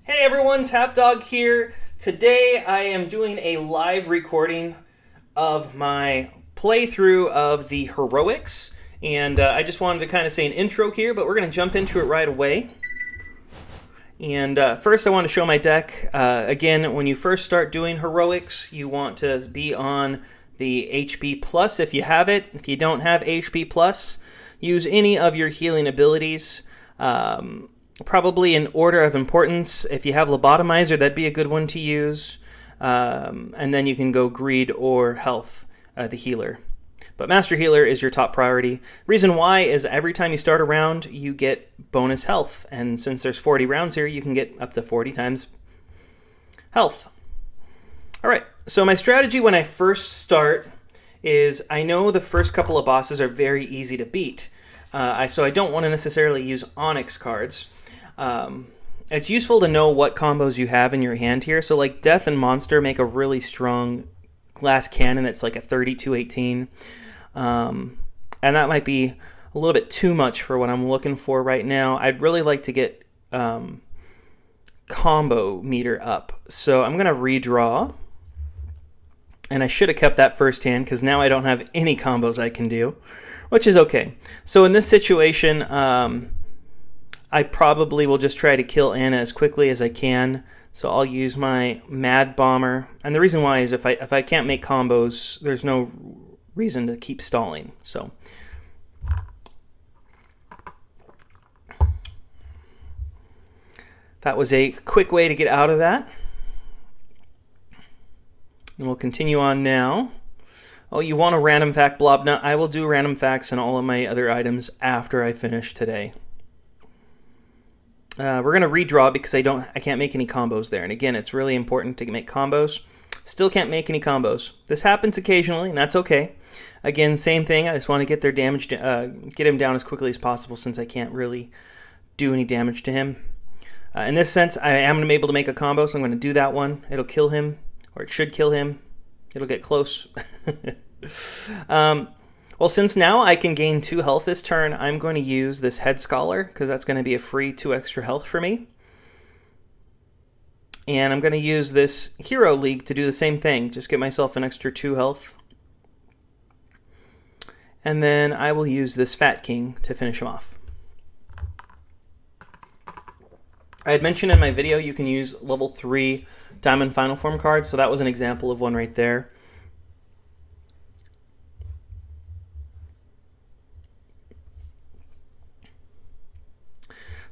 Hey everyone, Tapdawg here. Today I am doing a live recording of my playthrough of the Heroics, and I just wanted to kind of say an intro here, but we're going to jump into it right away. And first I want to show my deck. Again, when you first start doing Heroics, you want to be on the HP Plus if you have it. If you don't have HP Plus, use any of your healing abilities. Probably in order of importance. If you have Lobotomizer, that'd be a good one to use. And then you can go Greed or Health, the healer. But Master Healer is your top priority. Reason why is every time you start a round, you get bonus health. And since there's 40 rounds here, you can get up to 40 times health. All right, so my strategy when I first start is I know the first couple of bosses are very easy to beat. So I don't want to necessarily use Onyx cards. It's useful to know what combos you have in your hand here. So like Death and Monster make a really strong glass cannon that's like a 32-18. And that might be a little bit too much for what I'm looking for right now. I'd really like to get combo meter up. So I'm going to redraw. And I should have kept that first hand because now I don't have any combos I can do, which is okay. So in this situation, I probably will just try to kill Anna as quickly as I can. So I'll use my Mad Bomber. And the reason why is if I can't make combos, there's no reason to keep stalling. So that was a quick way to get out of that. And we'll continue on now. Oh, you want a random fact blob? Now, I will do random facts and all of my other items after I finish today. We're going to redraw because I can't make any combos there. And again, it's really important to make combos. Still can't make any combos. This happens occasionally, and that's okay. Again, same thing. I just want to get their damage, get him down as quickly as possible since I can't really do any damage to him. In this sense, I am going to be able to make a combo, so I'm going to do that one. It'll kill him, or it should kill him. It'll get close. Well, since now I can gain 2 health this turn, I'm going to use this Head Scholar because that's going to be a free 2 extra health for me. And I'm going to use this Hero League to do the same thing. Just get myself an extra 2 health. And then I will use this Fat King to finish him off. I had mentioned in my video you can use level 3 Diamond Final Form cards, so that was an example of one right there.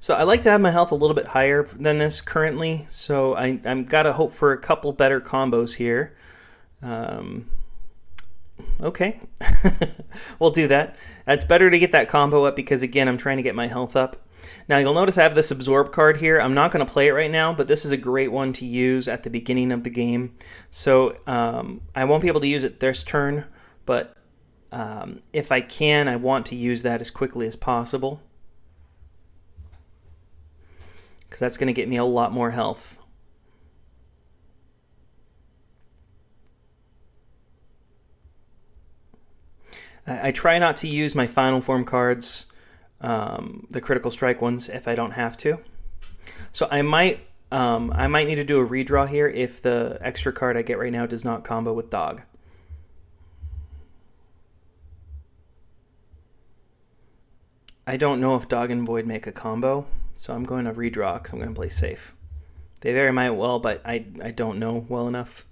So I like to have my health a little bit higher than this currently, so I'm got to hope for a couple better combos here. Okay, we'll do that. It's better to get that combo up because, again, I'm trying to get my health up. Now, you'll notice I have this Absorb card here. I'm not going to play it right now, but this is a great one to use at the beginning of the game. So I won't be able to use it this turn, but if I can, I want to use that as quickly as possible, because that's going to get me a lot more health. I try not to use my Final Form cards, the Critical Strike ones, if I don't have to. So I might need to do a redraw here if the extra card I get right now does not combo with Dog. I don't know if Dog and Void make a combo, so I'm going to redraw because I'm going to play safe. They very might well, but I don't know well enough.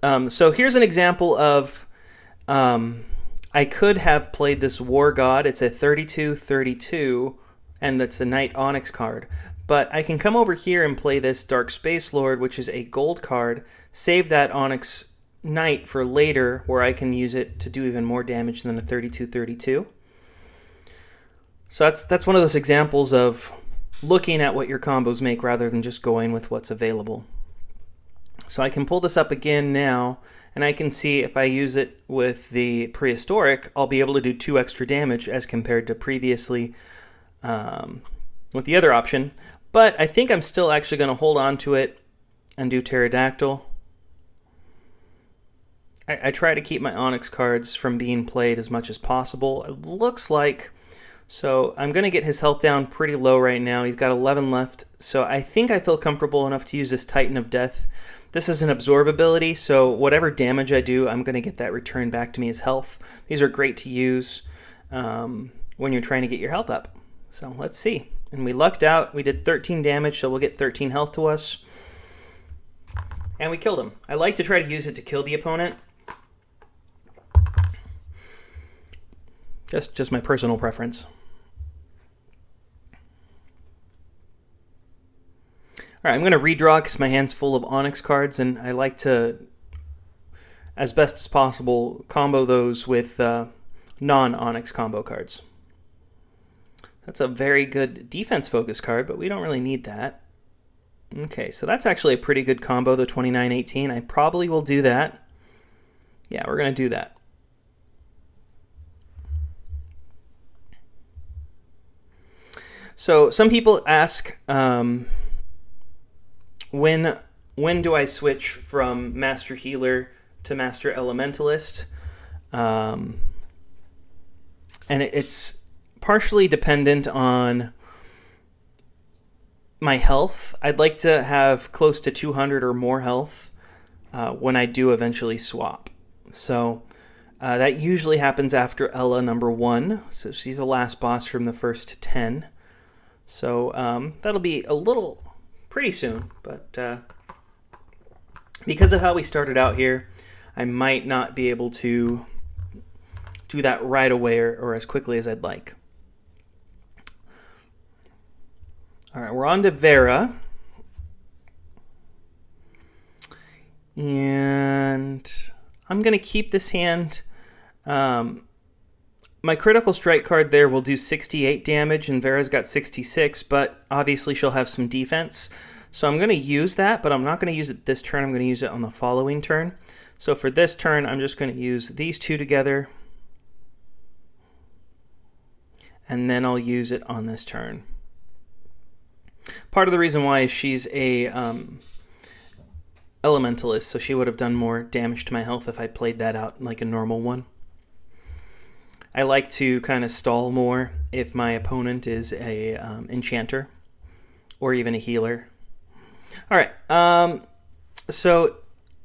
So here's an example of I could have played this War God. It's a 32-32, and that's a Knight Onyx card. But I can come over here and play this Dark Space Lord, which is a gold card, save that Onyx Knight for later, where I can use it to do even more damage than a 32-32. So that's one of those examples of looking at what your combos make rather than just going with what's available. So I can pull this up again now, and I can see if I use it with the Prehistoric, I'll be able to do 2 extra damage as compared to previously with the other option. But I think I'm still actually going to hold on to it and do Pterodactyl. I try to keep my Onyx cards from being played as much as possible. It looks like So I'm going to get his health down pretty low right now. He's got 11 left. So I think I feel comfortable enough to use this Titan of Death. This is an absorb ability, so whatever damage I do, I'm going to get that returned back to me as health. These are great to use when you're trying to get your health up. So let's see. And we lucked out. We did 13 damage, so we'll get 13 health to us. And we killed him. I like to try to use it to kill the opponent. Just my personal preference. All right, I'm going to redraw because my hand's full of Onyx cards, and I like to, as best as possible, combo those with non-Onyx combo cards. That's a very good defense-focused card, but we don't really need that. Okay, so that's actually a pretty good combo, the 29-18. I probably will do that. Yeah, we're going to do that. So some people ask, when do I switch from Master Healer to Master Elementalist? And it's partially dependent on my health. I'd like to have close to 200 or more health when I do eventually swap. So that usually happens after Ella number 1. So she's the last boss from the first 10. So that'll be a little pretty soon, but because of how we started out here, I might not be able to do that right away or as quickly as I'd like. All right, we're on to Vera. And I'm going to keep this hand. My critical strike card there will do 68 damage, and Vera's got 66, but obviously she'll have some defense. So I'm going to use that, but I'm not going to use it this turn. I'm going to use it on the following turn. So for this turn, I'm just going to use these two together, and then I'll use it on this turn. Part of the reason why is she's a elementalist, so she would have done more damage to my health if I played that out like a normal one. I like to kind of stall more if my opponent is a enchanter or even a healer. All right, so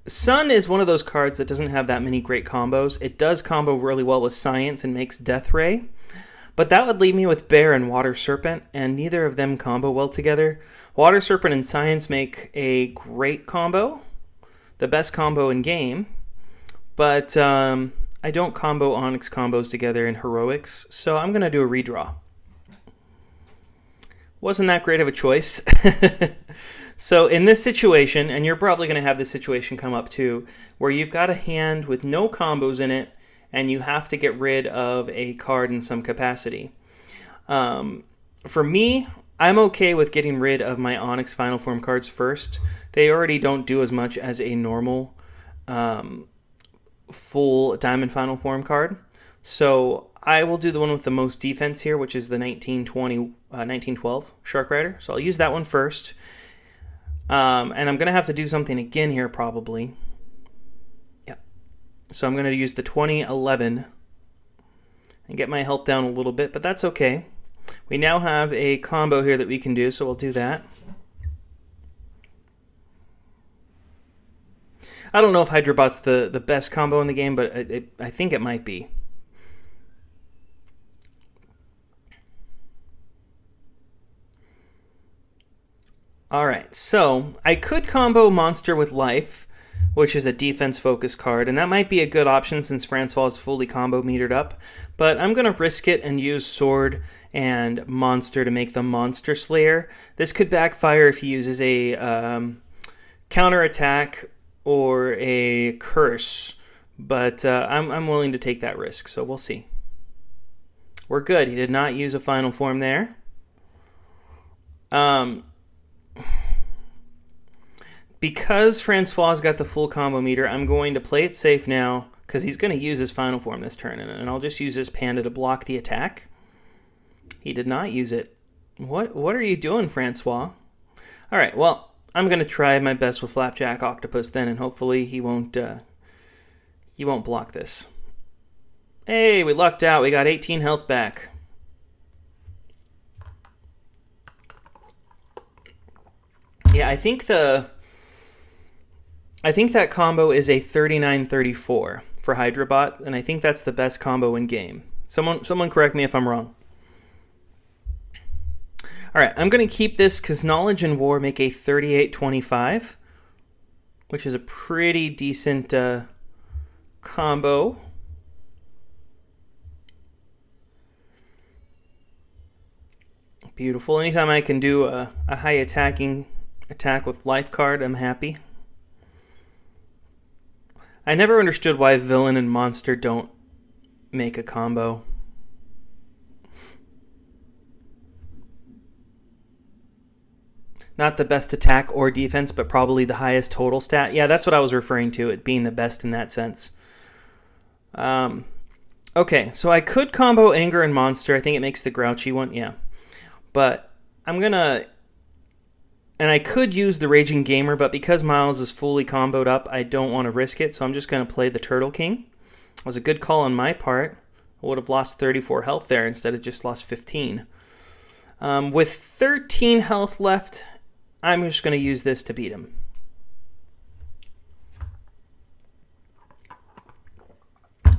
Sun is one of those cards that doesn't have that many great combos. It does combo really well with Science and makes Death Ray, but that would leave me with Bear and Water Serpent, and neither of them combo well together. Water Serpent and Science make a great combo, the best combo in game, but I don't combo Onyx combos together in Heroics, so I'm going to do a redraw. Wasn't that great of a choice. So in this situation, and you're probably going to have this situation come up too, where you've got a hand with no combos in it, and you have to get rid of a card in some capacity. For me, I'm okay with getting rid of my Onyx Final Form cards first. They already don't do as much as a normal full Diamond Final Form card. So I will do the one with the most defense here, which is the 1912 Shark Rider. So I'll use that one first. And I'm going to have to do something again here probably. Yeah. So I'm going to use the 2011 and get my health down a little bit, but that's okay. We now have a combo here that we can do, so we'll do that. I don't know if Hydrobot's the best combo in the game, but I think it might be. Alright, so I could combo Monster with Life, which is a defense-focused card, and that might be a good option since Francois is fully combo metered up, but I'm going to risk it and use Sword and Monster to make the Monster Slayer. This could backfire if he uses a counterattack or a curse, but I'm willing to take that risk, so we'll see. We're good. He did not use a Final Form there. Because Francois got the full combo meter, I'm going to play it safe now, because he's going to use his Final Form this turn, and I'll just use this Panda to block the attack. He did not use it. What are you doing, Francois? Alright, well, I'm going to try my best with Flapjack Octopus then, and hopefully he won't block this. Hey, we lucked out. We got 18 health back. Yeah, I think that combo is a 39-34 for Hydrabot, and I think that's the best combo in game. Someone correct me if I'm wrong. All right, I'm going to keep this because Knowledge and War make a 38-25, which is a pretty decent combo. Beautiful. Anytime I can do a high attacking attack with life card, I'm happy. I never understood why villain and monster don't make a combo. Not the best attack or defense, but probably the highest total stat. Yeah, that's what I was referring to, it being the best in that sense. Okay, so I could combo Anger and Monster. I think it makes the grouchy one, yeah. But I'm gonna... And I could use the Raging Gamer, but because Miles is fully comboed up, I don't want to risk it, so I'm just going to play the Turtle King. It was a good call on my part. I would have lost 34 health there instead of just lost 15. With 13 health left, I'm just going to use this to beat him.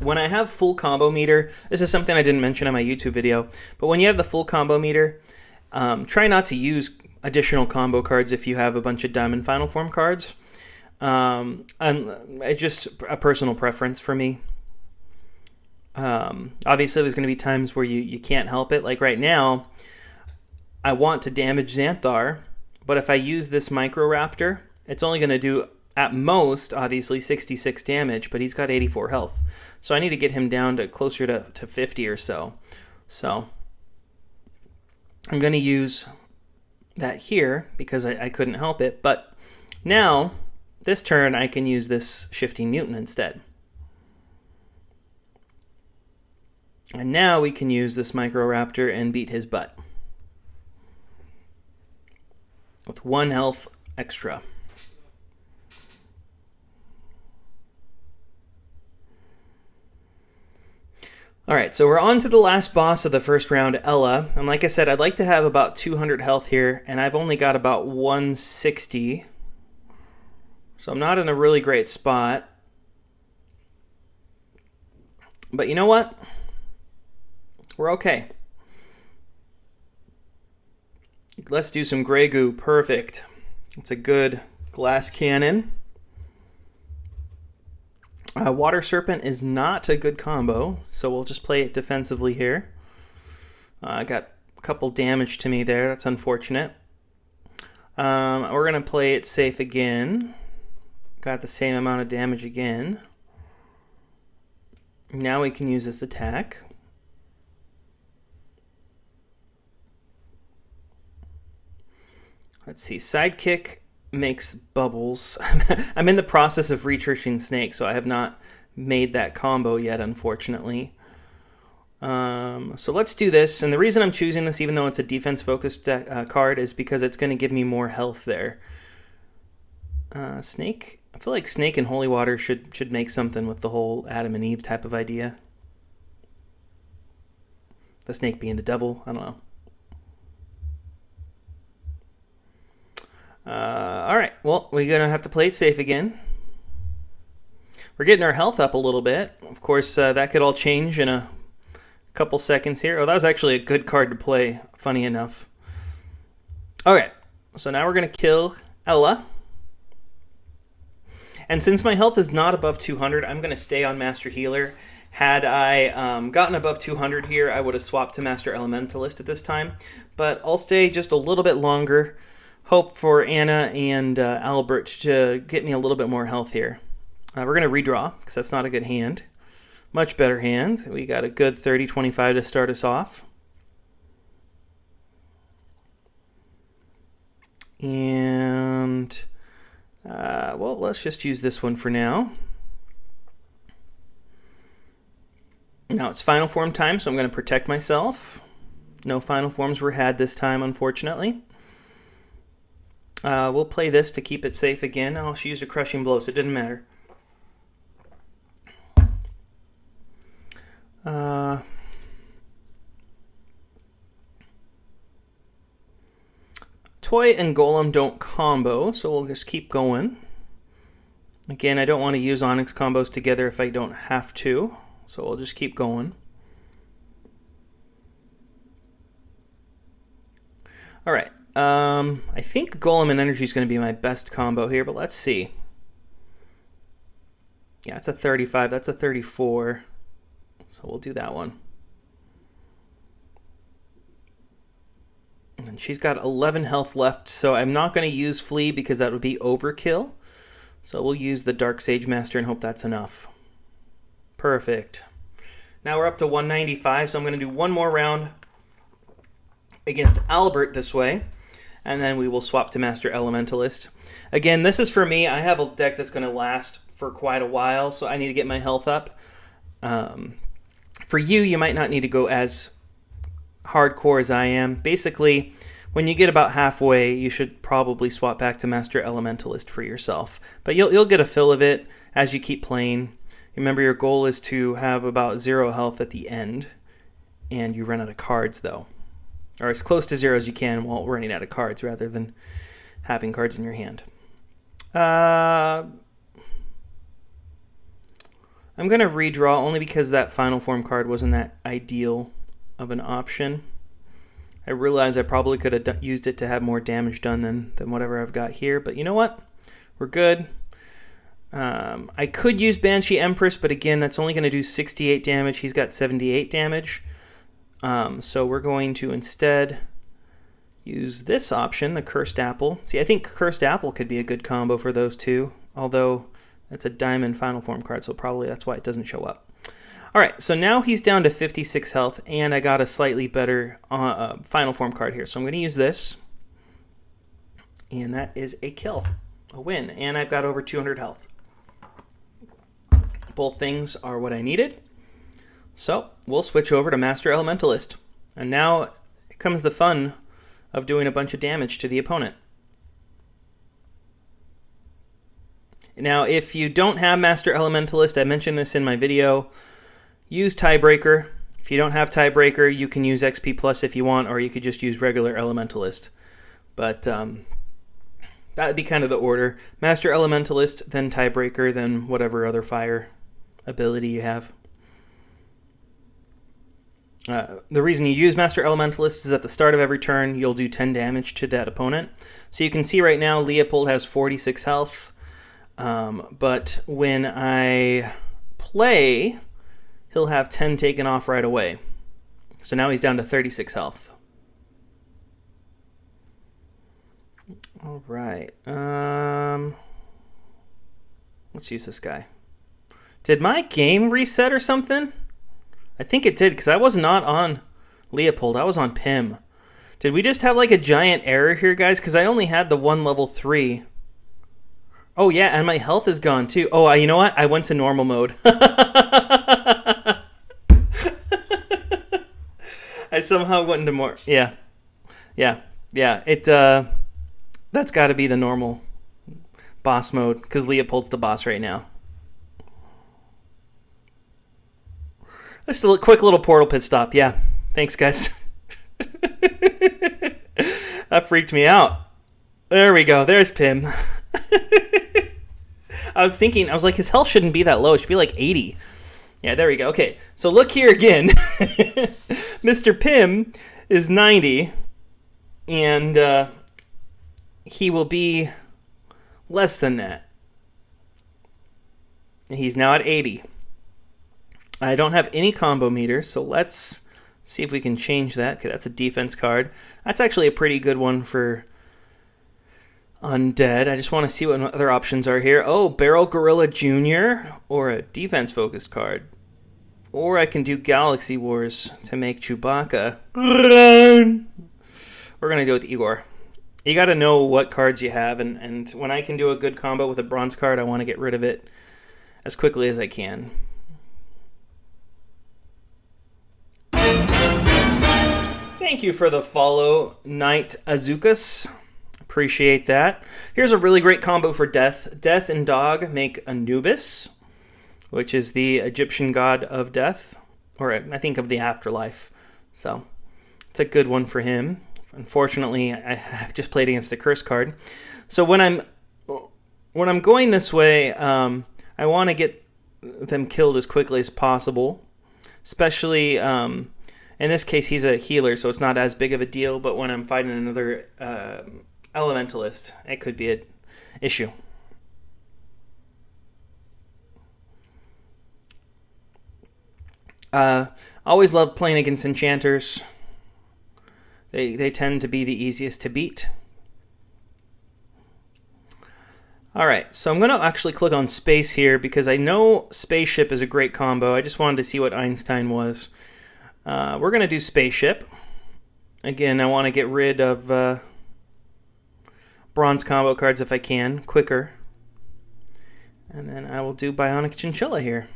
When I have full combo meter, this is something I didn't mention in my YouTube video, but when you have the full combo meter, try not to use additional combo cards if you have a bunch of Diamond Final Form cards. And it's just a personal preference for me. Obviously, there's going to be times where you can't help it. Like right now, I want to damage Xanthar, but if I use this Microraptor, it's only going to do, at most, obviously, 66 damage, but he's got 84 health. So I need to get him down to closer to 50 or so. So I'm going to use that here because I couldn't help it. But now, this turn, I can use this Shifting Mutant instead. And now we can use this Microraptor and beat his butt. With 1 health extra. Alright, so we're on to the last boss of the first round, Ella. And like I said, I'd like to have about 200 health here, and I've only got about 160. So I'm not in a really great spot. But you know what? We're okay. Let's do some Grey Goo. Perfect. It's a good glass cannon. Water Serpent is not a good combo, so we'll just play it defensively here. I got a couple damage to me there. That's unfortunate. We're going to play it safe again. Got the same amount of damage again. Now we can use this attack. Let's see. Sidekick makes bubbles. I'm in the process of researching Snake, so I have not made that combo yet, unfortunately. So let's do this. And the reason I'm choosing this, even though it's a defense-focused card, is because it's going to give me more health there. Snake? I feel like Snake and Holy Water should make something with the whole Adam and Eve type of idea. The snake being the devil. I don't know. Alright, well, we're going to have to play it safe again. We're getting our health up a little bit. Of course, that could all change in a couple seconds here. Oh, that was actually a good card to play, funny enough. Okay, so now we're going to kill Ella. And since my health is not above 200, I'm going to stay on Master Healer. Had I gotten above 200 here, I would have swapped to Master Elementalist at this time. But I'll stay just a little bit longer. Hope for Anna and Albert to get me a little bit more health here. We're going to redraw, because that's not a good hand. Much better hand. We got a good 30-25 to start us off. And, well, let's just use this one for now. Now it's Final Form time, so I'm going to protect myself. No Final Forms were had this time, unfortunately. We'll play this to keep it safe again. Oh, she used a Crushing Blow, so it didn't matter. Toy and Golem don't combo, so we'll just keep going. Again, I don't want to use Onyx combos together if I don't have to, so we'll just keep going. All right, I think Golem and Energy is going to be my best combo here, but let's see. Yeah, it's a 35, that's a 34, so we'll do that one. And she's got 11 health left, so I'm not going to use Flea because that would be overkill. So we'll use the Dark Sage Master and hope that's enough. Perfect. Now we're up to 195, so I'm going to do one more round against Albert this way, and then we will swap to Master Elementalist. Again, this is for me. I have a deck that's going to last for quite a while, so I need to get my health up. For you, you might not need to go as hardcore as I am. Basically, when you get about halfway, you should probably swap back to Master Elementalist for yourself. But you'll get a fill of it as you keep playing. Remember, your goal is to have about 0 health at the end, and you run out of cards, though. Or as close to 0 as you can while running out of cards, rather than having cards in your hand. I'm going to redraw only because that final form card wasn't that ideal of an option. I realize I probably could have used it to have more damage done than whatever I've got here, but you know what? We're good. I could use Banshee Empress, but again, that's only going to do 68 damage. He's got 78 damage. So we're going to instead use this option, the Cursed Apple. See, I think Cursed Apple could be a good combo for those two, although it's a diamond final form card, so probably that's why it doesn't show up. All right, so now he's down to 56 health, and I got a slightly better final form card here. So I'm going to use this, and that is a kill, a win, and I've got over 200 health. Both things are what I needed. So we'll switch over to Master Elementalist. And now comes the fun of doing a bunch of damage to the opponent. Now, if you don't have Master Elementalist, I mentioned this in my video, use Tiebreaker. If you don't have Tiebreaker, you can use XP Plus if you want, or you could just use regular Elementalist. But that would be kind of the order. Master Elementalist, then Tiebreaker, then whatever other fire ability you have. The reason you use Master Elementalist is at the start of every turn, you'll do 10 damage to that opponent. So you can see right now, Leopold has 46 health. But when I play, he'll have 10 taken off right away. So now he's down to 36 health. All right. Let's use this guy. Did my game reset or something? I think it did, because I was not on Leopold. I was on Pim. Did we just have like a giant error here, guys? Because I only had the one level 3. Oh, yeah, and my health is gone, too. Oh, you know what? I went to normal mode. I somehow went into more... Yeah. That's got to be the normal boss mode, because Leopold's the boss right now. Just a quick little portal pit stop. Yeah. Thanks, guys. That freaked me out. There we go. There's Pim. I was like, his health shouldn't be that low. It should be like 80. Yeah, there we go. Okay, so look here again. Mr. Pim is 90, and he will be less than that. He's now at 80. I don't have any combo meters, so let's see if we can change that. Okay, that's a defense card. That's actually a pretty good one for undead. I just want to see what other options are here. Oh, Barrel Gorilla Jr. or a defense-focused card. Or I can do Galaxy Wars to make Chewbacca. We're going to go with Igor. You got to know what cards you have, and when I can do a good combo with a bronze card, I want to get rid of it as quickly as I can. Thank you for the follow, Knight Azukas. Appreciate that. Here's a really great combo for Death. Death and Dog make Anubis, which is the Egyptian god of death, or I think of the afterlife. So it's a good one for him. Unfortunately, I've just played against a curse card. So when I'm going this way, I want to get them killed as quickly as possible. Especially, in this case, he's a healer, so it's not as big of a deal. But when I'm fighting another elementalist, it could be an issue. Always love playing against enchanters. They tend to be the easiest to beat. Alright, so I'm going to actually click on space here because I know spaceship is a great combo. I just wanted to see what Einstein was. We're going to do spaceship. Again, I want to get rid of bronze combo cards if I can, quicker. And then I will do Bionic Chinchilla here.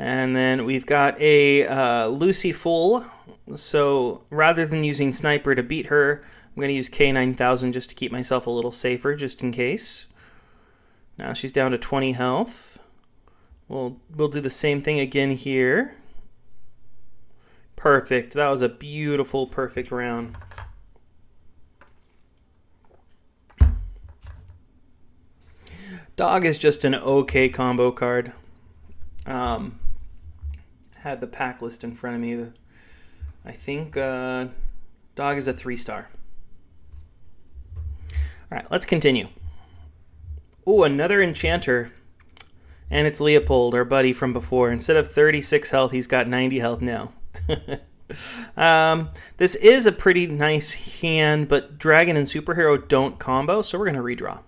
And then we've got a Lucy full, so rather than using Sniper to beat her, I'm going to use K9000 just to keep myself a little safer, just in case. Now she's down to 20 health. We'll do the same thing again here. Perfect. That was a beautiful, perfect round. Dog is just an okay combo card. Had the pack list in front of me. I think Dog is a 3-star. Alright, let's continue. Ooh, another enchanter. And it's Leopold, our buddy from before. Instead of 36 health, he's got 90 health now. This is a pretty nice hand, but Dragon and Superhero don't combo, so we're going to redraw.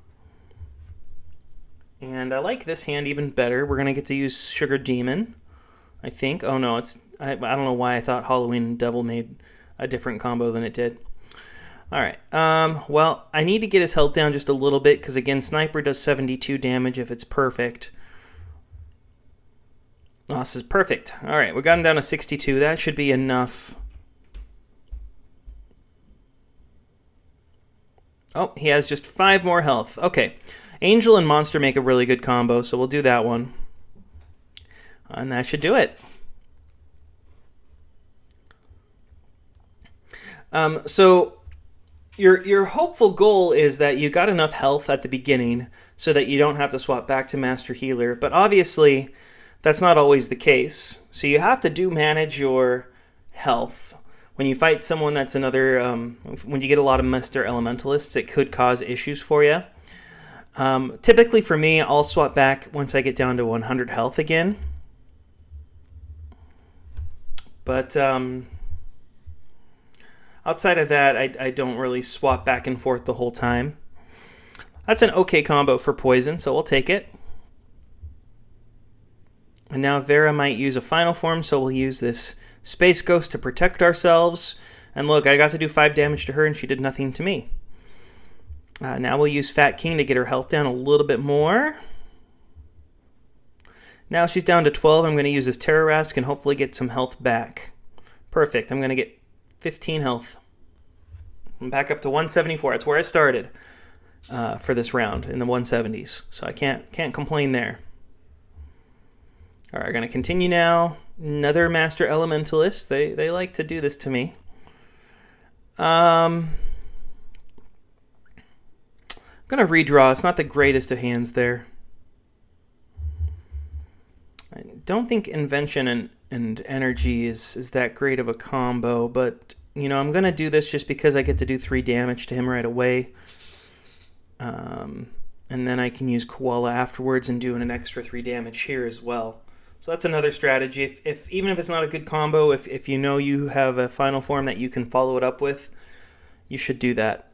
And I like this hand even better. We're going to get to use Sugar Demon, I think. Oh no, I don't know why I thought Halloween Devil made a different combo than it did. Alright, well, I need to get his health down just a little bit, because again, Sniper does 72 damage if it's perfect. Oh, this is perfect. Alright, we got him down to 62. That should be enough. Oh, he has just 5 more health. Okay, Angel and Monster make a really good combo, so we'll do that one. And that should do it. So your hopeful goal is that you got enough health at the beginning so that you don't have to swap back to Master Healer, but obviously that's not always the case. So you have to manage your health. When you fight someone that's another, when you get a lot of Master Elementalists, it could cause issues for you. Typically for me, I'll swap back once I get down to 100 health again. But outside of that, I don't really swap back and forth the whole time. That's an okay combo for poison, so we'll take it. And now Vera might use a final form, so we'll use this Space Ghost to protect ourselves. And look, I got to do 5 damage to her and she did nothing to me. Now we'll use Fat King to get her health down a little bit more. Now she's down to 12. I'm going to use this Terrarask and hopefully get some health back. Perfect. I'm going to get 15 health. I'm back up to 174. That's where I started for this round, in the 170s. So I can't complain there. All right, we're going to continue now. Another Master Elementalist. They like to do this to me. I'm going to redraw. It's not the greatest of hands there. I don't think Invention and Energy is that great of a combo, but you know, I'm going to do this just because I get to do 3 damage to him right away. And then I can use Koala afterwards and do an extra 3 damage here as well. So that's another strategy. Even if it's not a good combo, if you know you have a final form that you can follow it up with, you should do that.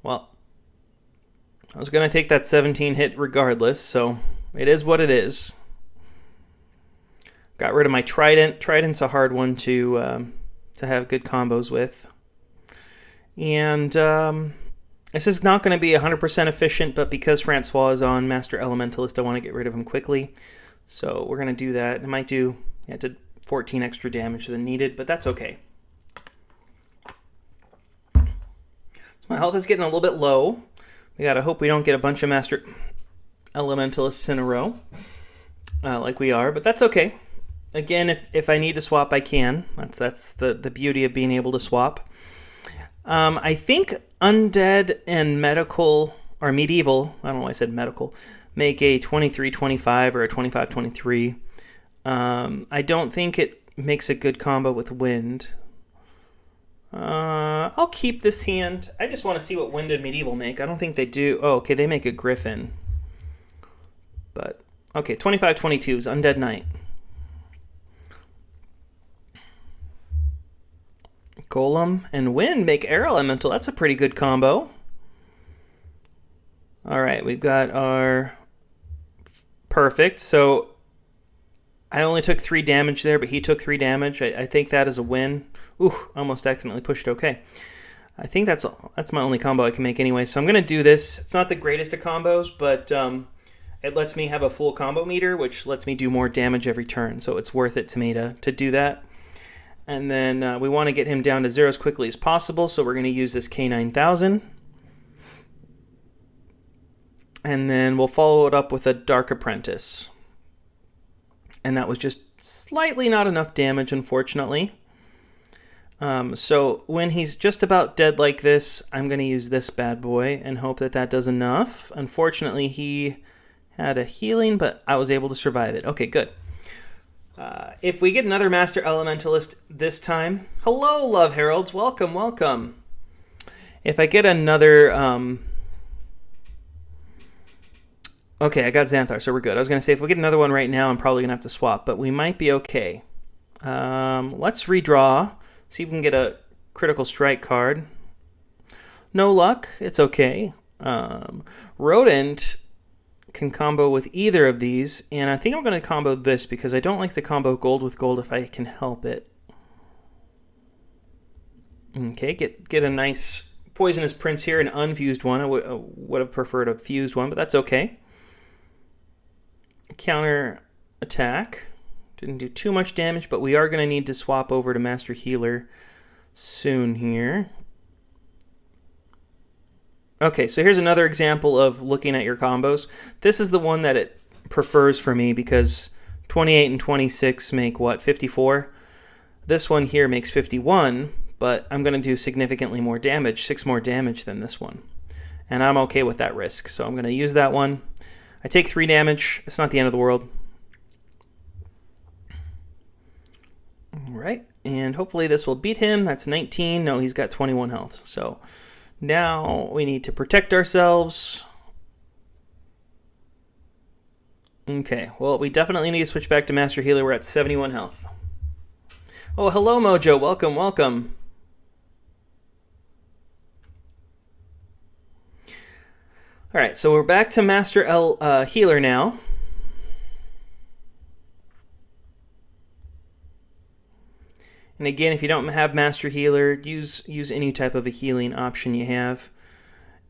Well, I was going to take that 17 hit regardless, so it is what it is. Got rid of my Trident. Trident's a hard one to have good combos with. And this is not going to be 100% efficient, but because Francois is on Master Elementalist, I want to get rid of him quickly. So we're going to do that. It might do 14 extra damage than needed, but that's okay. My health is getting a little bit low. We gotta hope we don't get a bunch of Master elementalists in a row, like we are, but that's okay. Again, if I need to swap, I can. That's the beauty of being able to swap. I think undead and medical, or medieval, I don't know why I said medical, make a 23-25 or a 25-23. I don't think it makes a good combo with wind. I'll keep this hand. I just want to see what wind and medieval make. I don't think they do. Oh, okay, they make a griffin. But, okay, 25-22 is undead knight. Golem and wind make air elemental. That's a pretty good combo. All right, we've got our perfect. So I only took 3 damage there, but he took 3 damage. I think that is a win. Ooh, almost accidentally pushed okay. I think that's my only combo I can make anyway. So I'm going to do this. It's not the greatest of combos, but it lets me have a full combo meter, which lets me do more damage every turn. So it's worth it to me to do that. And then we want to get him down to 0 as quickly as possible, so we're going to use this K9000. And then we'll follow it up with a Dark Apprentice. And that was just slightly not enough damage, unfortunately. So when he's just about dead like this, I'm going to use this bad boy and hope that that does enough. Unfortunately, he had a healing, but I was able to survive it. Okay, good. If we get another Master Elementalist this time... Hello, Love Heralds. Welcome, welcome. If I get another... Okay, I got Xanthar, so we're good. I was going to say, if we get another one right now, I'm probably going to have to swap, but we might be okay. Let's redraw. See if we can get a critical strike card. No luck. It's okay. Rodent can combo with either of these, and I think I'm going to combo this because I don't like to combo gold with gold if I can help it. Okay, get a nice Poisonous Prince here, an unfused one. I would have preferred a fused one, but that's okay. Counter attack. Didn't do too much damage, but we are going to need to swap over to Master Healer soon here. Okay, so here's another example of looking at your combos. This is the one that it prefers for me because 28 and 26 make what, 54? This one here makes 51, but I'm going to do significantly more damage, 6 more damage than this one. And I'm okay with that risk, so I'm going to use that one. I take 3 damage. It's not the end of the world. All right, and hopefully this will beat him. That's 19. No, he's got 21 health. So now we need to protect ourselves. Okay, well, we definitely need to switch back to Master Healer. We're at 71 health. Oh, hello, Mojo. Welcome, welcome. All right, so we're back to Master Healer now. And again, if you don't have Master Healer, use any type of a healing option you have.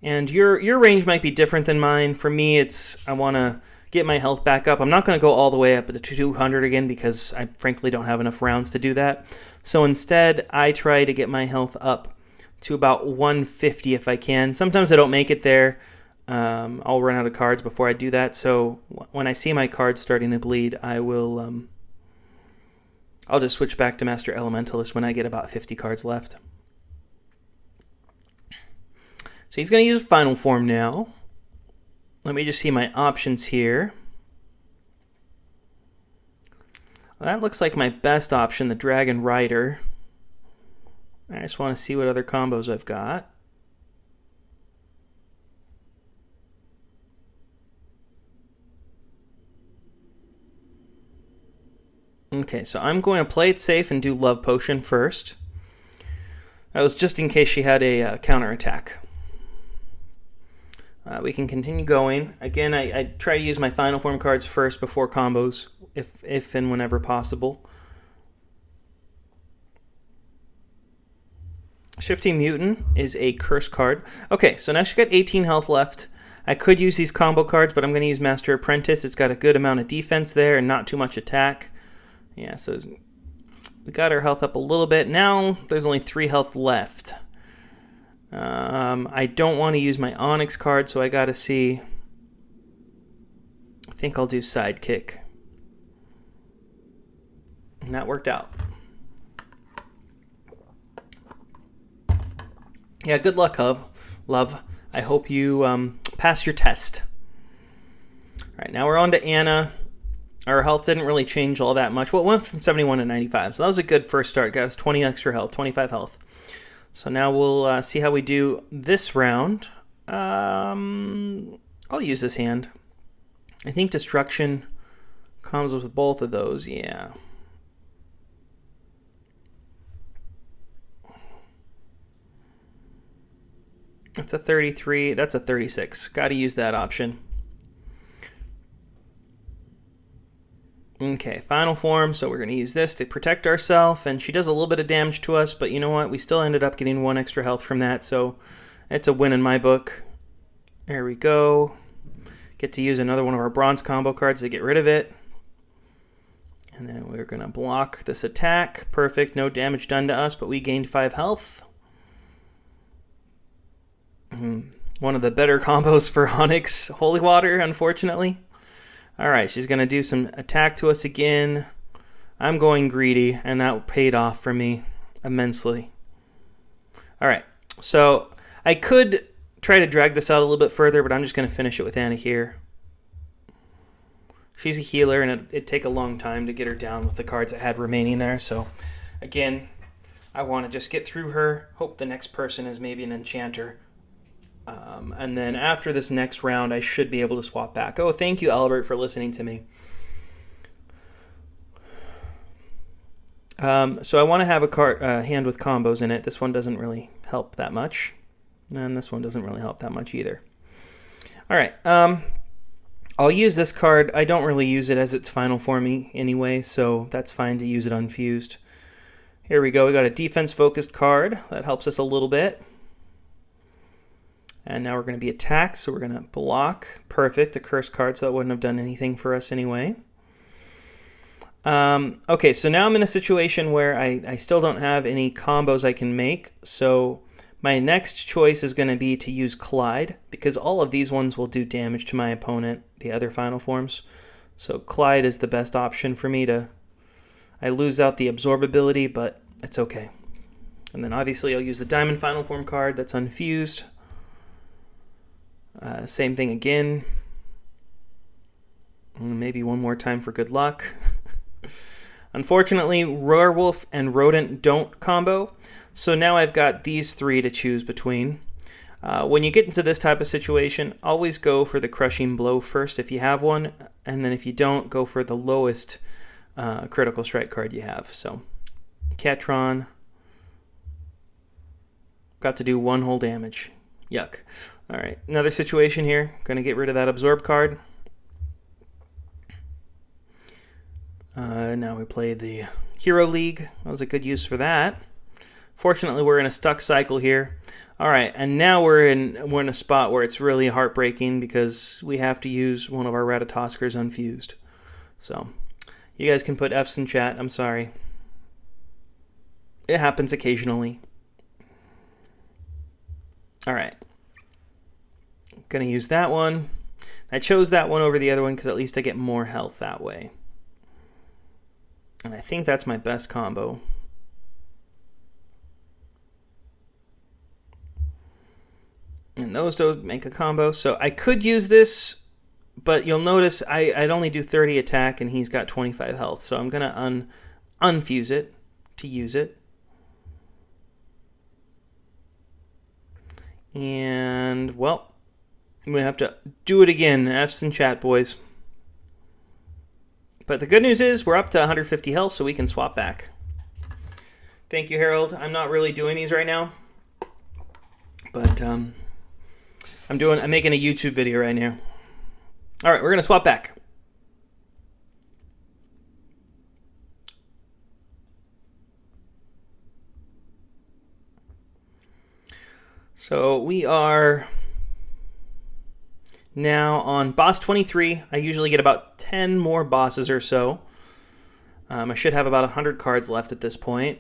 And your range might be different than mine. For me, I want to get my health back up. I'm not going to go all the way up to 200 again because I frankly don't have enough rounds to do that. So instead, I try to get my health up to about 150 if I can. Sometimes I don't make it there. I'll run out of cards before I do that. So when I see my cards starting to bleed, I will... I'll just switch back to Master Elementalist when I get about 50 cards left. So he's going to use Final Form now. Let me just see my options here. Well, that looks like my best option, the Dragon Rider. I just want to see what other combos I've got. Okay, so I'm going to play it safe and do Love Potion first. That was just in case she had a counterattack. We can continue going. Again, I try to use my Final Form cards first before combos, if and whenever possible. Shifty Mutant is a curse card. Okay, so now she's got 18 health left. I could use these combo cards, but I'm going to use Master Apprentice. It's got a good amount of defense there and not too much attack. Yeah, so we got our health up a little bit. Now there's only 3 health left. I don't want to use my Onyx card, so I got to see. think I'll do sidekick. And that worked out. Yeah, good luck, love. I hope you pass your test. All right, now we're on to Anna. Our health didn't really change all that much. Well, it went from 71 to 95, so that was a good first start. Got us 20 extra health, 25 health. So now we'll see how we do this round. I'll use this hand. I think destruction comes with both of those, yeah. That's a 33, that's a 36. Got to use that option. Okay, final form, so we're going to use this to protect ourselves, and she does a little bit of damage to us, but you know what? We still ended up getting 1 extra health from that, so it's a win in my book. There we go. Get to use another one of our bronze combo cards to get rid of it. And then we're going to block this attack. Perfect, no damage done to us, but we gained 5 health. One of the better combos for Onyx Holy Water, unfortunately. Alright, she's going to do some attack to us again. I'm going greedy, and that paid off for me immensely. Alright, so I could try to drag this out a little bit further, but I'm just going to finish it with Anna here. She's a healer, and it'd take a long time to get her down with the cards I had remaining there. So, again, I want to just get through her. Hope the next person is maybe an enchanter. And then after this next round, I should be able to swap back. Oh, thank you, Albert, for listening to me. So I want to have a hand with combos in it. This one doesn't really help that much. And this one doesn't really help that much either. All right. I'll use this card. I don't really use it as its final for me anyway, so that's fine to use it unfused. Here we go. We got a defense-focused card. That helps us a little bit. And now we're going to be attacked, so we're going to block. Perfect, a curse card, so that wouldn't have done anything for us anyway. Okay, so now I'm in a situation where I still don't have any combos I can make, so my next choice is going to be to use Collide, because all of these ones will do damage to my opponent, the other final forms. So Collide is the best option for me to... I lose out the absorbability, but it's okay. And then obviously I'll use the Diamond Final Form card that's unfused. Same thing again. Maybe one more time for good luck. Unfortunately, Werewolf and Rodent don't combo, so now I've got these 3 to choose between. When you get into this type of situation, always go for the Crushing Blow first if you have one, and then if you don't, go for the lowest critical strike card you have. So, Catron got to do 1 whole damage. Yuck. Alright, another situation here. Going to get rid of that Absorb card. Now we play the Hero League. That was a good use for that. Fortunately, we're in a stuck cycle here. Alright, and now we're in a spot where it's really heartbreaking because we have to use one of our Ratatoskers unfused. So, you guys can put F's in chat. I'm sorry. It happens occasionally. Alright. Gonna use that one. I chose that one over the other one because at least I get more health that way. And I think that's my best combo. And those don't make a combo. So I could use this, but you'll notice I'd only do 30 attack and he's got 25 health. So I'm gonna unfuse it to use it. And, well, we have to do it again. F's in chat, boys. But the good news is we're up to 150 health, so we can swap back. Thank you, Harold. I'm not really doing these right now, but I'm making a YouTube video right now. All right, we're gonna swap back. So we are now on boss 23. I usually get about 10 more bosses or so. I should have about 100 cards left at this point.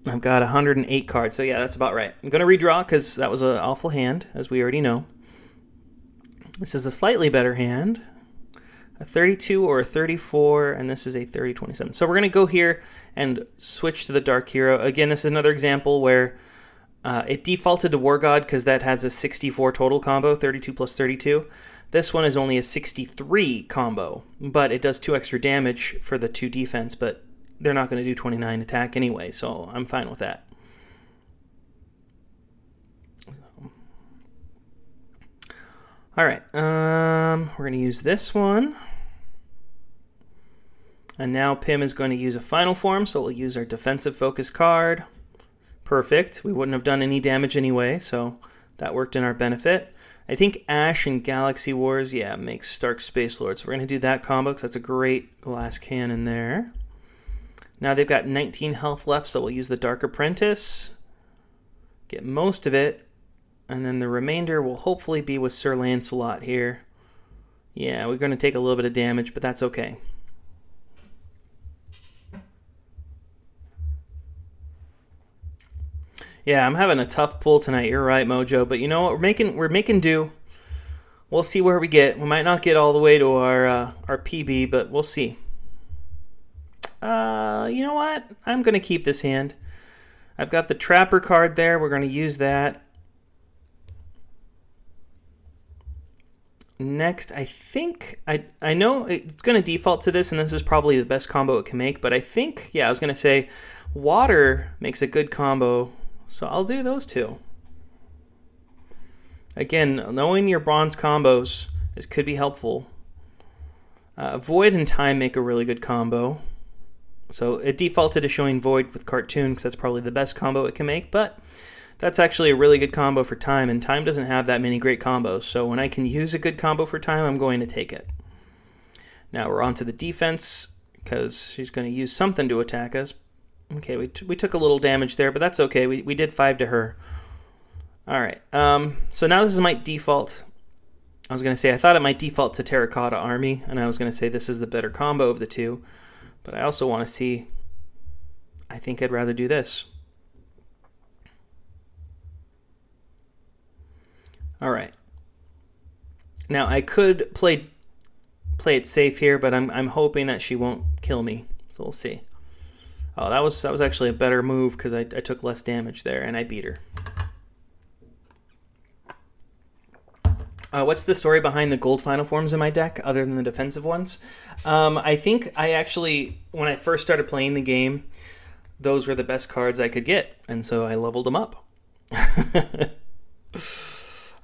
I've got 108 cards, so yeah, that's about right. I'm going to redraw because that was an awful hand, as we already know. This is a slightly better hand. a 32 or a 34, and this is a 30-27. So we're going to go here and switch to the Dark Hero. Again, this is another example where it defaulted to War God because that has a 64 total combo, 32 plus 32. This one is only a 63 combo, but it does 2 extra damage for the 2 defense, but they're not going to do 29 attack anyway, so I'm fine with that. All right, we're going to use this one. And now Pim is going to use a final form, so we'll use our defensive focus card. Perfect. We wouldn't have done any damage anyway, so that worked in our benefit. I think Ash and Galaxy Wars, yeah, makes Stark Space Lord. So we're going to do that combo because that's a great glass cannon there. Now they've got 19 health left, so we'll use the Dark Apprentice. Get most of it. And then the remainder will hopefully be with Sir Lancelot here. Yeah, we're going to take a little bit of damage, but that's okay. Yeah, I'm having a tough pull tonight. You're right, Mojo. But you know what? We're making do. We'll see where we get. We might not get all the way to our PB, but we'll see. You know what? I'm going to keep this hand. I've got the Trapper card there. We're going to use that. Next, I think, I know it's going to default to this, and this is probably the best combo it can make, but I think, yeah, I was going to say water makes a good combo, so I'll do those two. Again, knowing your bronze combos could be helpful. Void and Time make a really good combo. So it defaulted to showing Void with Cartoon because that's probably the best combo it can make, but that's actually a really good combo for Time, and Time doesn't have that many great combos. So when I can use a good combo for Time, I'm going to take it. Now we're on to the defense because she's going to use something to attack us. Okay, we took a little damage there, but that's okay. We did 5 to her. All right, so now this is my default. I was going to say I thought it might default to Terracotta Army, and I was going to say this is the better combo of the two. But I also want to see, I think I'd rather do this. All right. Now I could play it safe here, but I'm hoping that she won't kill me. So we'll see. Oh, that was actually a better move because I took less damage there and I beat her. What's the story behind the gold final forms in my deck, other than the defensive ones? I think I actually, when I first started playing the game, those were the best cards I could get, and so I leveled them up.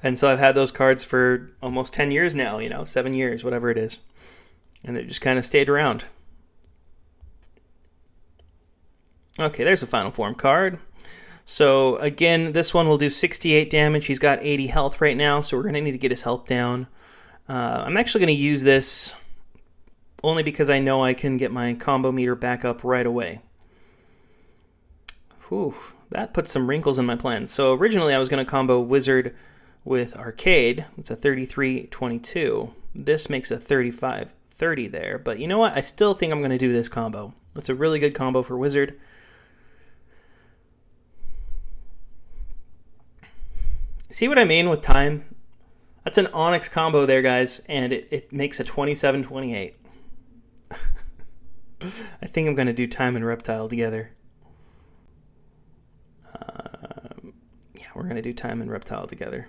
And so I've had those cards for almost 10 years now, 7 years, whatever it is. And they just kind of stayed around. Okay, there's a final form card. So again, this one will do 68 damage. He's got 80 health right now, so we're going to need to get his health down. I'm actually going to use this only because I know I can get my combo meter back up right away. Whew, that puts some wrinkles in my plans. So originally I was going to combo Wizard with Arcade. It's a 33-22. This makes a 35-30 there. But you know what? I still think I'm going to do this combo. It's a really good combo for Wizard. See what I mean with Time? That's an Onyx combo there, guys, and it makes a 27-28. I think I'm going to do Time and Reptile together. Yeah, we're going to do Time and Reptile together.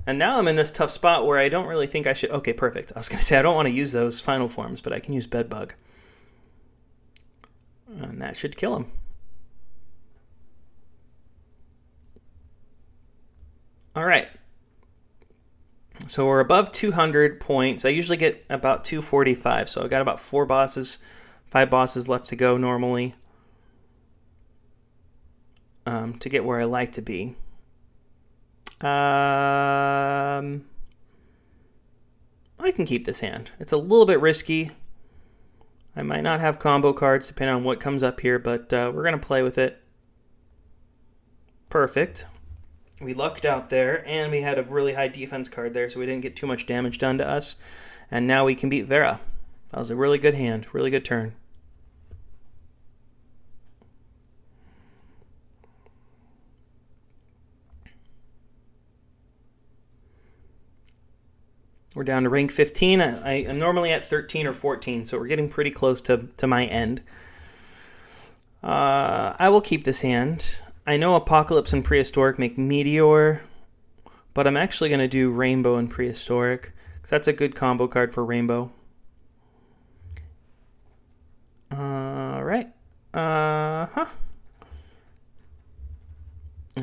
And now I'm in this tough spot where I don't really think I should... Okay, perfect. I was going to say I don't want to use those final forms, but I can use Bedbug. And that should kill him. All right. So we're above 200 points. I usually get about 245, so I've got about 5 bosses left to go normally to get where I like to be. I can keep this hand. It's a little bit risky. I might not have combo cards depending on what comes up here, but we're going to play with it. Perfect. We lucked out there, and we had a really high defense card there, so we didn't get too much damage done to us. And now we can beat Vera. That was a really good hand, really good turn. We're down to rank 15. I'm normally at 13 or 14, so we're getting pretty close to my end. I will keep this hand. I know Apocalypse and Prehistoric make Meteor, but I'm actually going to do Rainbow and Prehistoric, because that's a good combo card for Rainbow. Alright.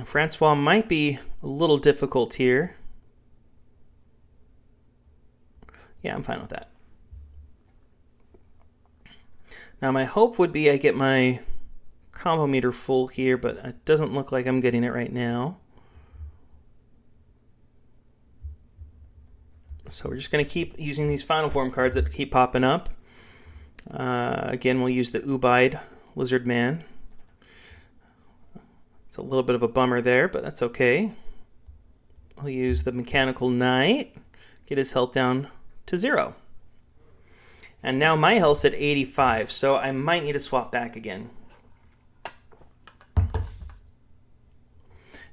Francois might be a little difficult here. Yeah, I'm fine with that. Now my hope would be I get my combo meter full here, but it doesn't look like I'm getting it right now. So we're just going to keep using these Final Form cards that keep popping up. Again, we'll use the Ubide Lizard Man. It's a little bit of a bummer there, but that's okay. We'll use the Mechanical Knight, get his health down to 0. And now my health's at 85, so I might need to swap back again.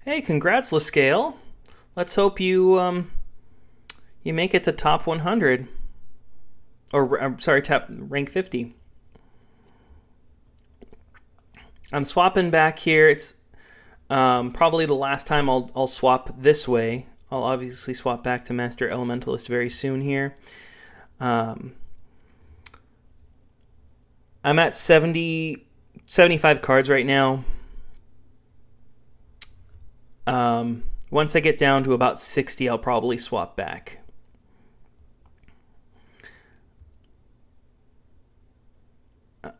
Hey, congrats, Lascale. Let's hope you you make it to top 100. Or, I'm sorry, top rank 50. I'm swapping back here. It's probably the last time I'll swap this way. I'll obviously swap back to Master Elementalist very soon here. I'm at 75 cards right now. Once I get down to about 60, I'll probably swap back.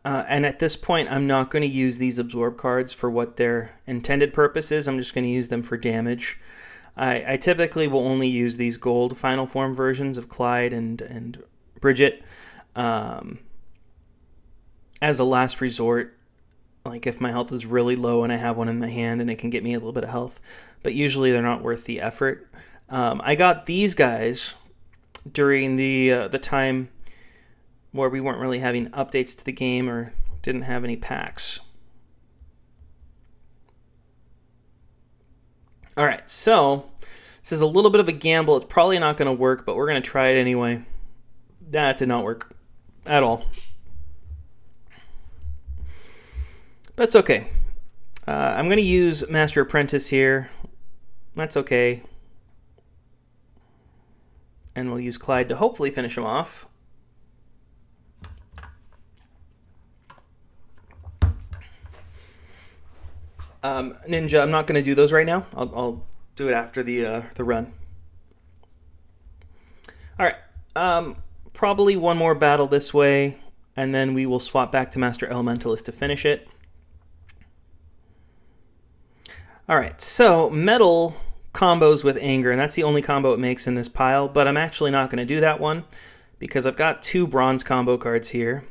And at this point, I'm not going to use these absorb cards for what their intended purpose is. I'm just going to use them for damage. I typically will only use these gold Final Form versions of Clyde and Bridget as a last resort. Like if my health is really low and I have one in my hand and it can get me a little bit of health. But usually they're not worth the effort. I got these guys during the time where we weren't really having updates to the game or didn't have any packs. Alright, so this is a little bit of a gamble. It's probably not going to work, but we're going to try it anyway. That did not work at all. But it's okay. I'm going to use Master Apprentice here. That's okay. And we'll use Clyde to hopefully finish him off. Ninja, I'm not going to do those right now. I'll do it after the run. All right. Probably one more battle this way, and then we will swap back to Master Elementalist to finish it. All right. So metal combos with anger, and that's the only combo it makes in this pile. But I'm actually not going to do that one because I've got 2 bronze combo cards here,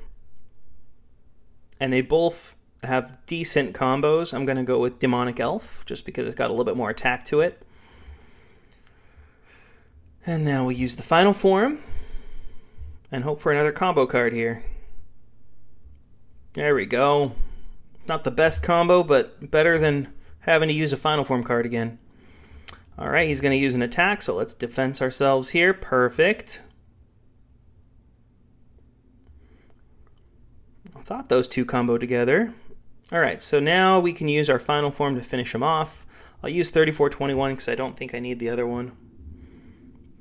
and they both have decent combos. I'm going to go with Demonic Elf just because it's got a little bit more attack to it. And now we use the Final Form and hope for another combo card here. There we go. Not the best combo, but better than having to use a Final Form card again. All right, he's going to use an attack, so let's defense ourselves here. Perfect. I thought those 2 combo together. All right, so now we can use our Final Form to finish him off. I'll use 3421 because I don't think I need the other one.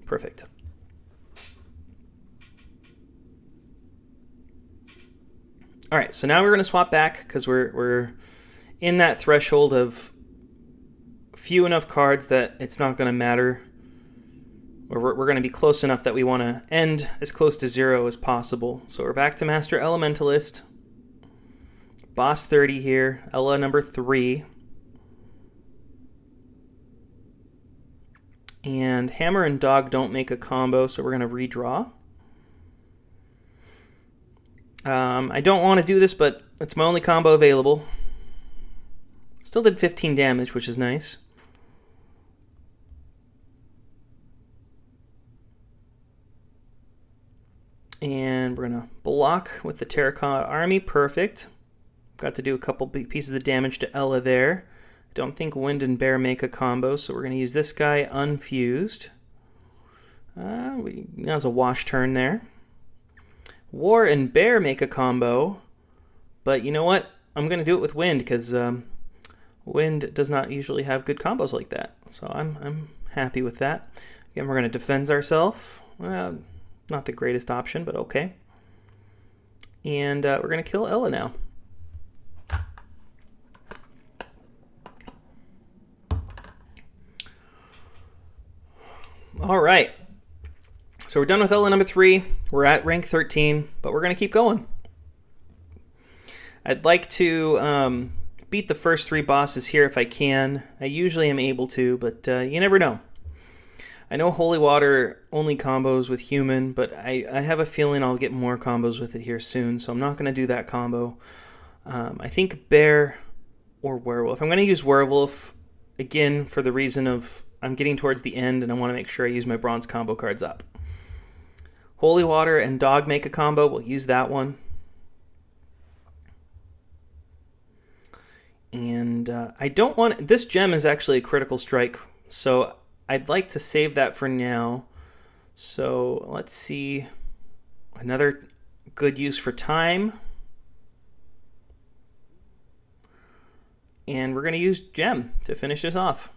Perfect. All right, so now we're going to swap back because we're in that threshold of few enough cards that it's not going to matter. Or we're going to be close enough that we want to end as close to 0 as possible. So we're back to Master Elementalist. Boss 30 here, Ella number 3. And Hammer and Dog don't make a combo, so we're going to redraw. I don't want to do this, but it's my only combo available. Still did 15 damage, which is nice. And we're going to block with the Terracotta Army. Perfect. Got to do a couple big pieces of damage to Ella there. Don't think Wind and Bear make a combo, so we're going to use this guy unfused. That was a wash turn there. War and Bear make a combo, but you know what? I'm going to do it with Wind because Wind does not usually have good combos like that. So I'm happy with that. Again, we're going to defend ourselves. Not the greatest option, but okay. And we're going to kill Ella now. All right. So we're done with Ella number 3. We're at rank 13, but we're going to keep going. I'd like to beat the first 3 bosses here if I can. I usually am able to, but you never know. I know Holy Water only combos with human, but I have a feeling I'll get more combos with it here soon, so I'm not going to do that combo. I think Bear or Werewolf. I'm going to use Werewolf, again, for the reason of I'm getting towards the end, and I want to make sure I use my bronze combo cards up. Holy Water and Dog make a combo. We'll use that one. And I don't want... This gem is actually a critical strike, so I'd like to save that for now. So let's see. Another good use for time. And we're going to use gem to finish this off.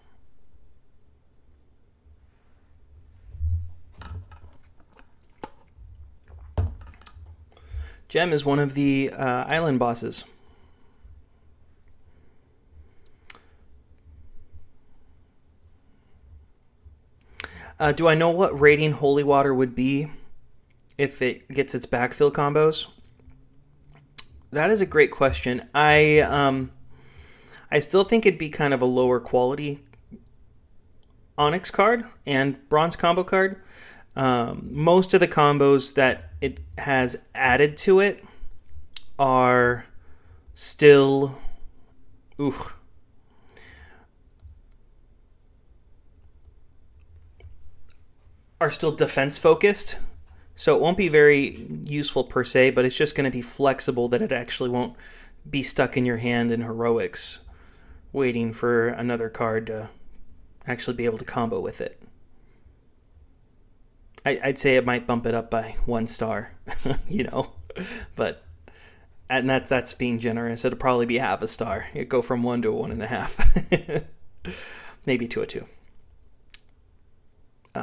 Gem is one of the island bosses. Do I know what rating Holy Water would be if it gets its backfill combos? That is a great question. I still think it'd be kind of a lower quality Onyx card and bronze combo card. Most of the combos that it has added to it are still... are still defense focused, so it won't be very useful per se, but it's just going to be flexible that it actually won't be stuck in your hand in heroics waiting for another card to actually be able to combo with it. I'd say it might bump it up by 1 star, you know, but and that's being generous. It'll probably be half a star. It'd go from 1 to a 1.5, maybe to a 2.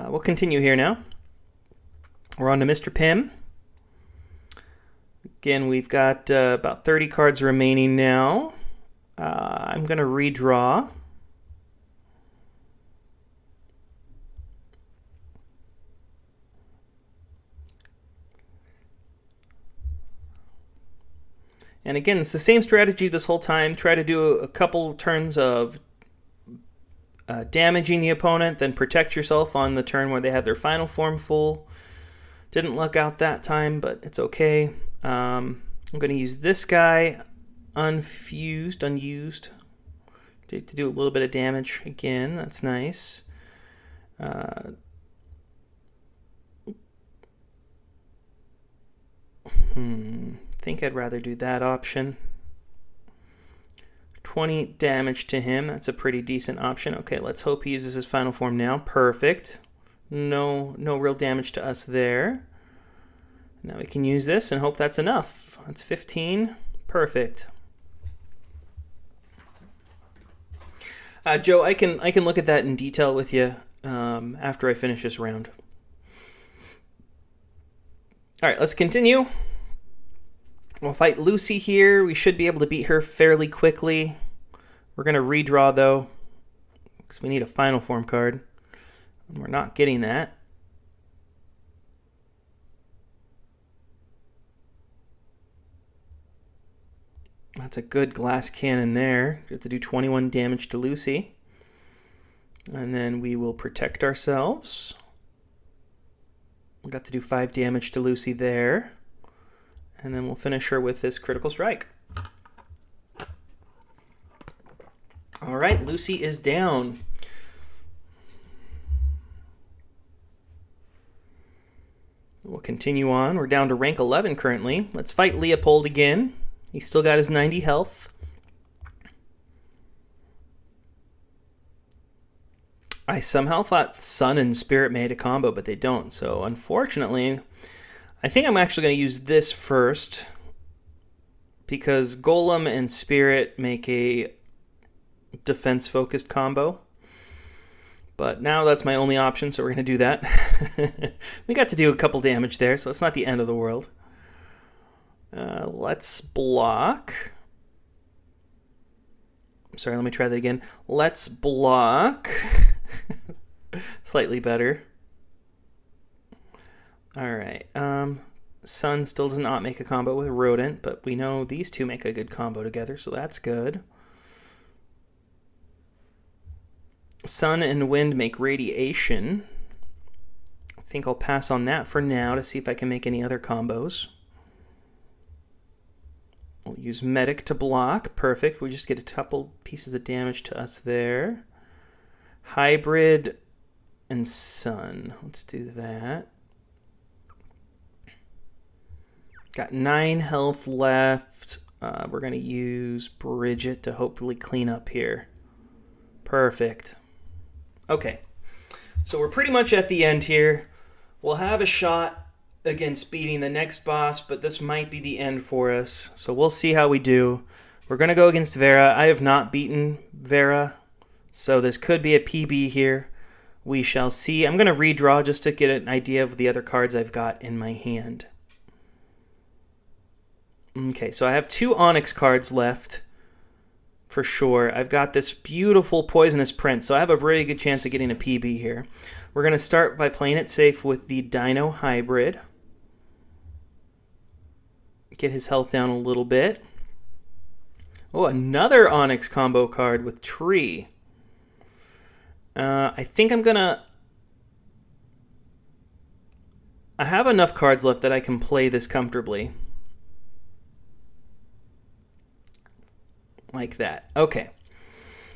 We'll continue here now. We're on to Mr. Pym. Again, we've got about 30 cards remaining now. I'm going to redraw. And again, it's the same strategy this whole time. Try to do a couple turns of damaging the opponent, then protect yourself on the turn where they have their final form full. Didn't luck out that time, but it's okay. I'm going to use this guy unused, to do a little bit of damage again. That's nice. I think I'd rather do that option. 20 damage to him. That's a pretty decent option. Okay, let's hope he uses his final form now. Perfect. No real damage to us there. Now we can use this and hope that's enough. That's 15. Perfect. Joe, I can look at that in detail with you after I finish this round. All right, let's continue. We'll fight Lucy here. We should be able to beat her fairly quickly. We're going to redraw, though, because we need a final form card. And we're not getting that. That's a good glass cannon there. We have to do 21 damage to Lucy. And then we will protect ourselves. We got to do 5 damage to Lucy there. And then we'll finish her with this critical strike. All right, Lucy is down. We'll continue on. We're down to rank 11 currently. Let's fight Leopold again. He's still got his 90 health. I somehow thought Sun and Spirit made a combo, but they don't. So unfortunately, I think I'm actually going to use this first because Golem and Spirit make a defense-focused combo. But now that's my only option, so we're going to do that. We got to do a couple damage there, so it's not the end of the world. Let's block. Sorry, let me try that again. Let's block. Slightly better. All right. Sun still does not make a combo with Rodent, but we know these two make a good combo together, so that's good. Sun and Wind make Radiation. I think I'll pass on that for now to see if I can make any other combos. We'll use Medic to block. Perfect. We just get a couple pieces of damage to us there. Hybrid and Sun. Let's do that. Got 9 health left. We're going to use Bridget to hopefully clean up here. Perfect. Okay. So we're pretty much at the end here. We'll have a shot against beating the next boss, but this might be the end for us. So we'll see how we do. We're going to go against Vera. I have not beaten Vera, so this could be a PB here. We shall see. I'm going to redraw just to get an idea of the other cards I've got in my hand. Okay, so I have 2 Onyx cards left for sure. I've got this beautiful Poisonous Prince, so I have a really good chance of getting a PB here. We're going to start by playing it safe with the Dino Hybrid. Get his health down a little bit. Oh, another Onyx combo card with Tree. I think I'm going to... I have enough cards left that I can play this comfortably. Like that. Okay.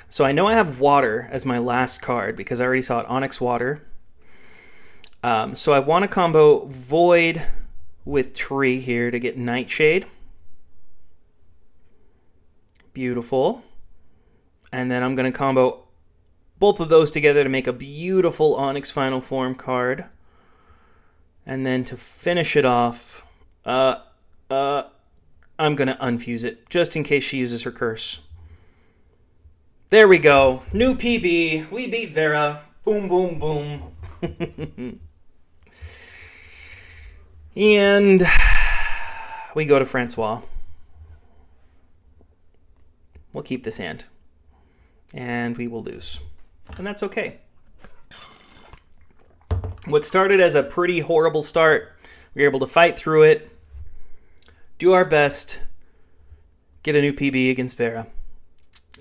So I know I have Water as my last card because I already saw it, Onyx Water. So I want to combo Void with Tree here to get Nightshade. Beautiful. And then I'm going to combo both of those together to make a beautiful Onyx Final Form card. And then to finish it off, I'm going to unfuse it just in case she uses her curse. There we go. New PB. We beat Vera. Boom, boom, boom. And we go to Francois. We'll keep this hand. And we will lose. And that's okay. What started as a pretty horrible start, we were able to fight through it, do our best, get a new PB against Vera.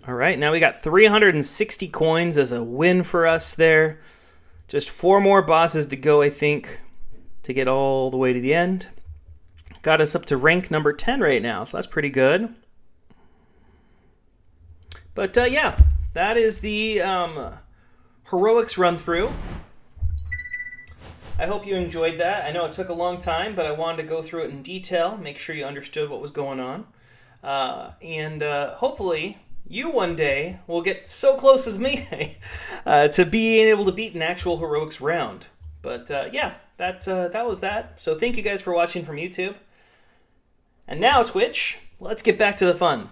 All right, now we got 360 coins as a win for us there. Just 4 more bosses to go, I think, to get all the way to the end. Got us up to rank number 10 right now, so that's pretty good. But yeah, that is the heroics run through. I hope you enjoyed that. I know it took a long time, but I wanted to go through it in detail, make sure you understood what was going on. And hopefully you one day will get so close as me to being able to beat an actual heroics round. But yeah, that was that. So thank you guys for watching from YouTube. And now, Twitch, let's get back to the fun.